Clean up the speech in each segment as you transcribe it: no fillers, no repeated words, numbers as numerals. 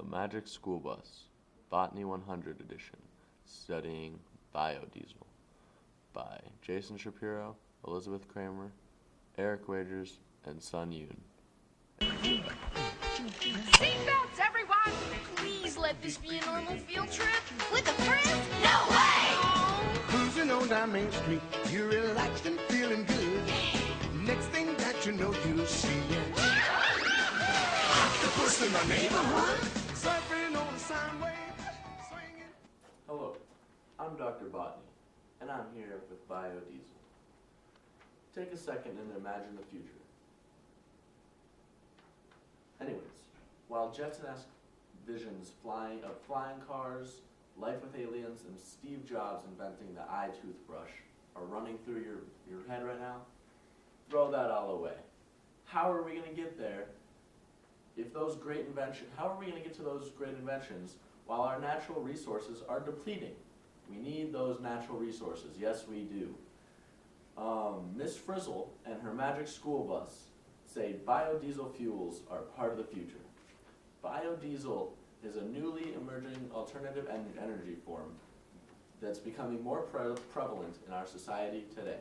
The Magic School Bus, Botany 100 edition, studying biodiesel by Jason Shapiro, Elizabeth Kramer, Eric Wagers, and Sun Yoon. Seatbelts, everyone! Please let this be a normal field trip. With a friend? No way! Cruising on down Main Street, you're relaxed and feeling good. Next thing that you know, you'll see it. Octopus in the neighborhood, surfing on a sine wave, swinging. Hello, I'm Dr. Botany, and I'm here with Biodiesel. Take a second and imagine the future. Anyways, while Jetson-esque visions of flying cars, life with aliens, and Steve Jobs inventing the eye toothbrush are running through your head right now, throw that all away. How are we going to get there? How are we going to get to those great inventions while our natural resources are depleting? We need those natural resources. Yes, we do. Miss Frizzle and her magic school bus say biodiesel fuels are part of the future. Biodiesel is a newly emerging alternative energy form that's becoming more prevalent in our society today.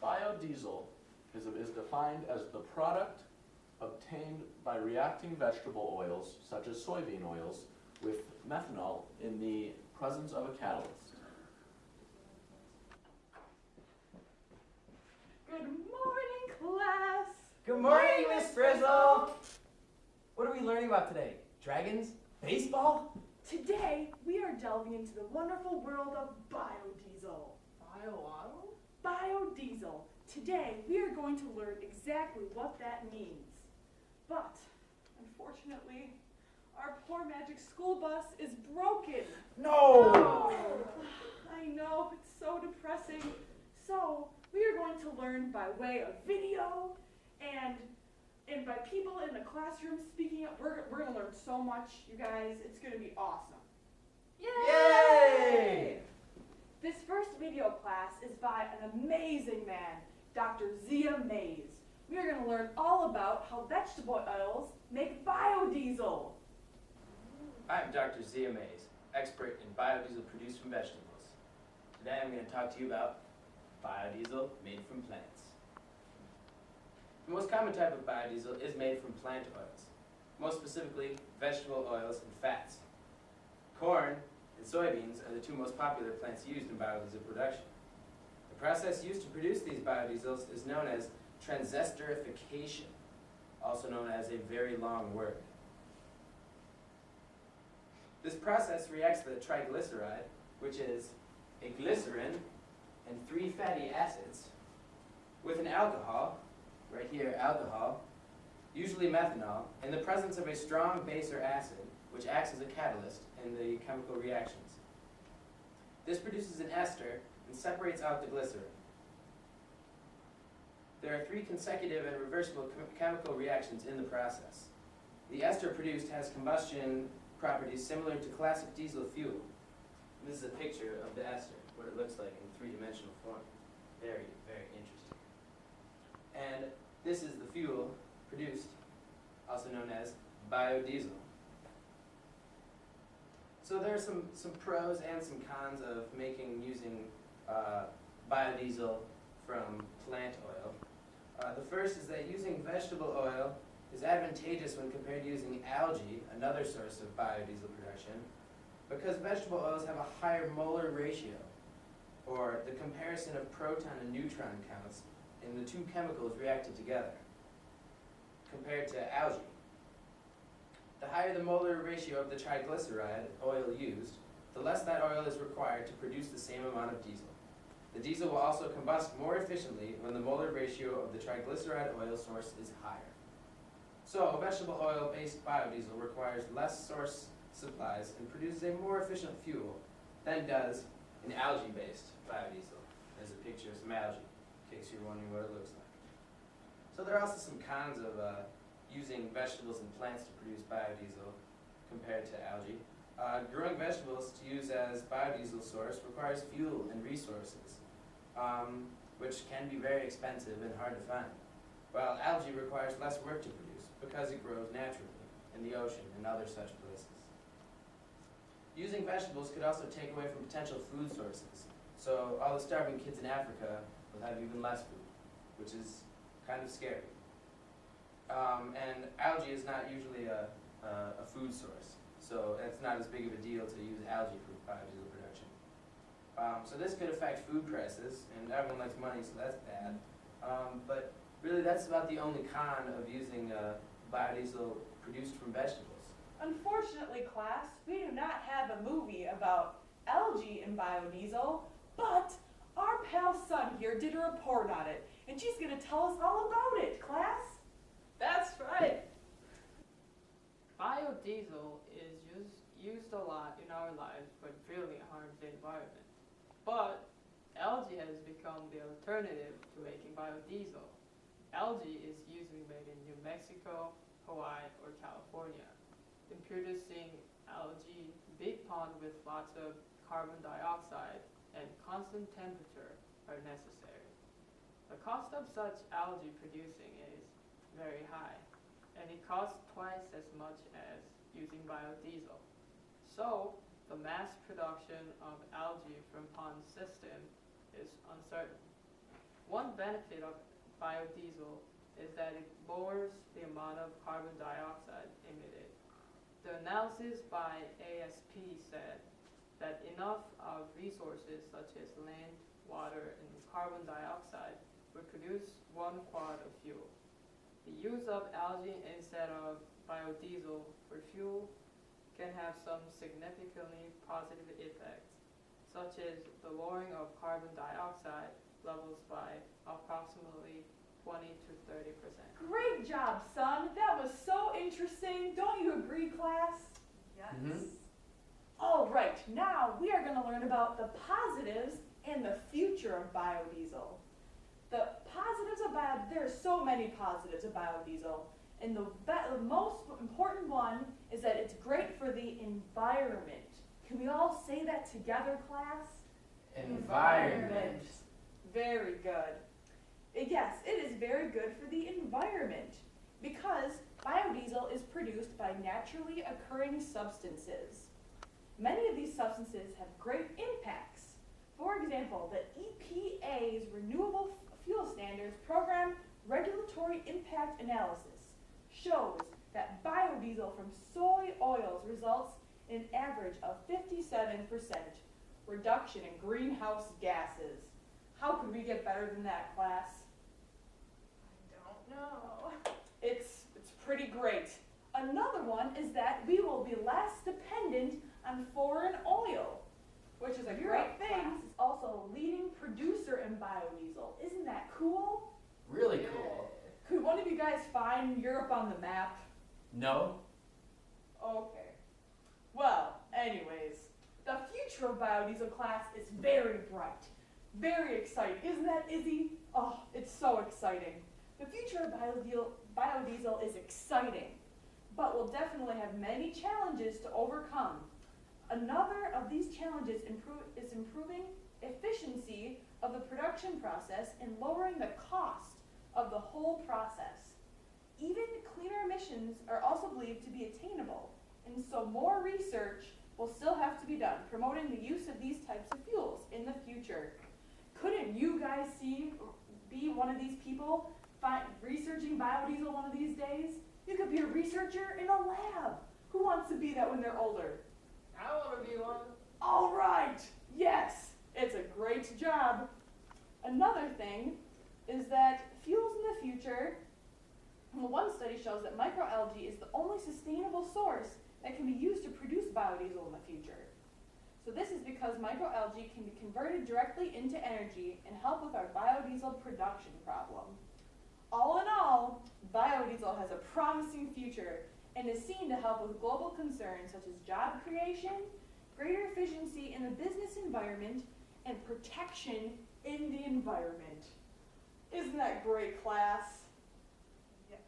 Biodiesel is defined as the product obtained by reacting vegetable oils, such as soybean oils, with methanol in the presence of a catalyst. Good morning, class! Good morning, Miss Frizzle! What are we learning about today? Dragons? Baseball? Today, we are delving into the wonderful world of biodiesel. Biodiesel. Today, we are going to learn exactly what that means. But, unfortunately, our poor magic school bus is broken. No! I know, it's so depressing. So, we are going to learn by way of video and by people in the classroom speaking up. We're going to learn so much, you guys. It's going to be awesome. Yay! This first video class is by an amazing man, Dr. Zia Mays. We are going to learn all about how vegetable oils make biodiesel. I'm Dr. Zia Mays, expert in biodiesel produced from vegetables. Today I'm going to talk to you about biodiesel made from plants. The most common type of biodiesel is made from plant oils, most specifically vegetable oils and fats. Corn and soybeans are the two most popular plants used in biodiesel production. The process used to produce these biodiesels is known as transesterification, also known as a very long word. This process reacts the triglyceride, which is a glycerin and 3 fatty acids, with an alcohol, right here alcohol, usually methanol, in the presence of a strong base or acid, which acts as a catalyst in the chemical reactions. This produces an ester and separates out the glycerin. There are 3 consecutive and reversible chemical reactions in the process. The ester produced has combustion properties similar to classic diesel fuel. This is a picture of the ester, what it looks like in 3-dimensional form. Very, very interesting. And this is the fuel produced, also known as biodiesel. So there are some pros and some cons of using biodiesel from plant oil. The first is that using vegetable oil is advantageous when compared to using algae, another source of biodiesel production, because vegetable oils have a higher molar ratio, or the comparison of proton and neutron counts in the 2 chemicals reacted together, compared to algae. The higher the molar ratio of the triglyceride oil used, the less that oil is required to produce the same amount of diesel. The diesel will also combust more efficiently when the molar ratio of the triglyceride oil source is higher. So, vegetable oil-based biodiesel requires less source supplies and produces a more efficient fuel than does an algae-based biodiesel. There's a picture of some algae, in case you're wondering what it looks like. So there are also some cons of using vegetables and plants to produce biodiesel compared to algae. Growing vegetables to use as biodiesel source requires fuel and resources, which can be very expensive and hard to find, while algae requires less work to produce because it grows naturally in in the ocean, and other such places. Using vegetables could also take away from potential food sources. So all the starving kids in Africa will have even less food, which is kind of scary. And algae is not usually a food source, so it's not as big of a deal to use algae for biodiesel production. So this could affect food prices, and everyone likes money, so that's bad. But really, that's about the only con of using biodiesel produced from vegetables. Unfortunately, class, we do not have a movie about algae and biodiesel, but our pal Sun here did a report on it, and she's going to tell us all about it, class. That's right. Biodiesel is used a lot in our lives, but really harms the environment. But algae has become the alternative to making biodiesel. Algae is usually made in New Mexico, Hawaii, or California. In producing algae, big pond with lots of carbon dioxide and constant temperature are necessary. The cost of such algae producing is very high, and it costs twice as much as using biodiesel. So, the mass production of algae from pond system is uncertain. One benefit of biodiesel is that it lowers the amount of carbon dioxide emitted. The analysis by ASP said that enough of resources such as land, water, and carbon dioxide would produce 1 quart of fuel. The use of algae instead of biodiesel for fuel can have some significantly positive effects, such as the lowering of carbon dioxide levels by approximately 20 to 30%. Great job, Sun. That was so interesting. Don't you agree, class? Yes. All right, now we are going to learn about the positives and the future of biodiesel. The positives of biodiesel, there are so many positives of biodiesel, and the most important one is that it's great for the environment. Can we all say that together, class? Environment. Very good. Yes, it is very good for the environment because biodiesel is produced by naturally occurring substances. Many of these substances have great impacts. For example, the EPA's Renewable Fuel Standards Program Regulatory Impact Analysis shows that biodiesel from soy oils results in an average of 57% reduction in greenhouse gases. How could we get better than that, class? I don't know. It's pretty great. Another one is that we will be less dependent on foreign oil, which is a great thing. It's also a leading producer in biodiesel. Isn't that cool? Really cool. Could one of you guys find Europe on the map? No? Okay. Well, anyways, the future of biodiesel, class, is very bright. Very exciting. Isn't that, Izzy? Oh, it's so exciting. The future of biodiesel is exciting, but will definitely have many challenges to overcome. Another of these challenges is improving efficiency of the production process and lowering the cost of the whole process. Even cleaner emissions are also believed to be attainable, and so more research will still have to be done promoting the use of these types of fuels in the future. Couldn't you guys be one of these people researching biodiesel one of these days? You could be a researcher in a lab. Who wants to be that when they're older? I want to be one. All right. Yes, it's a great job. Another thing is that fuels in the future, one study shows that microalgae is the only sustainable source that can be used to produce biodiesel in the future. So this is because microalgae can be converted directly into energy and help with our biodiesel production problem. All in all, biodiesel has a promising future and is seen to help with global concerns such as job creation, greater efficiency in the business environment, and protection in the environment. Isn't that great, class? Yes,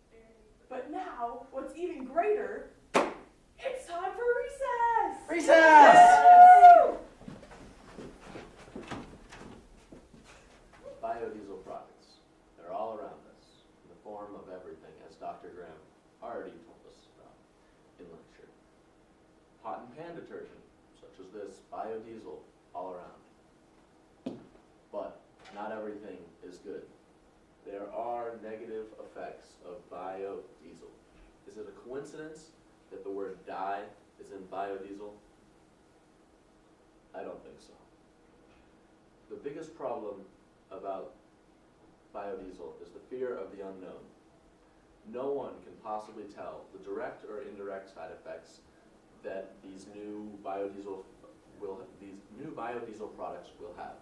very good. But now, what's even greater, it's time for recess! Recess! Woo! Biodiesel products. They're all around us in the form of everything, as Dr. Graham already told us about. biodiesel all around. But not everything is good. There are negative effects of biodiesel. Is it a coincidence that the word dye is in biodiesel? I don't think so. The biggest problem about biodiesel is the fear of the unknown. No one can possibly tell the direct or indirect side effects that these new biodiesel products will have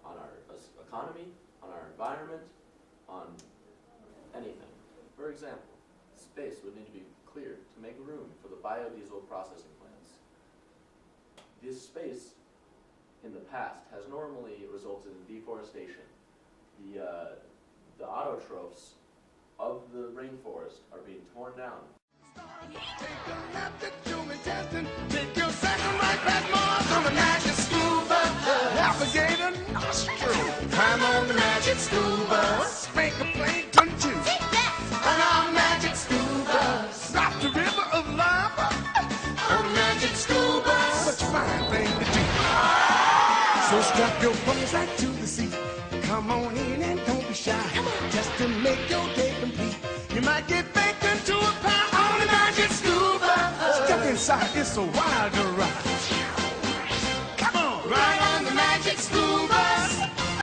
on our economy, on our environment, on anything. For example, space would need to be cleared to make room for the biodiesel processing plants. This space in the past has normally resulted in deforestation. The autotrophs of the rainforest are being torn down. Take a lap at human testing. Take your second right back Mars on the magic school bus. Navigator nostril. Climb on the magic school bus. Spank a plankton too. On our magic school bus. Drop the river of lava on the magic school bus. Such a fine thing to do. So strap your bums right to the seat. Come on in and don't be shy. Just to make your day complete. You might get baked into a pie on the magic school bus. Step inside, it's a wild ride. Come on, ride on the magic school bus.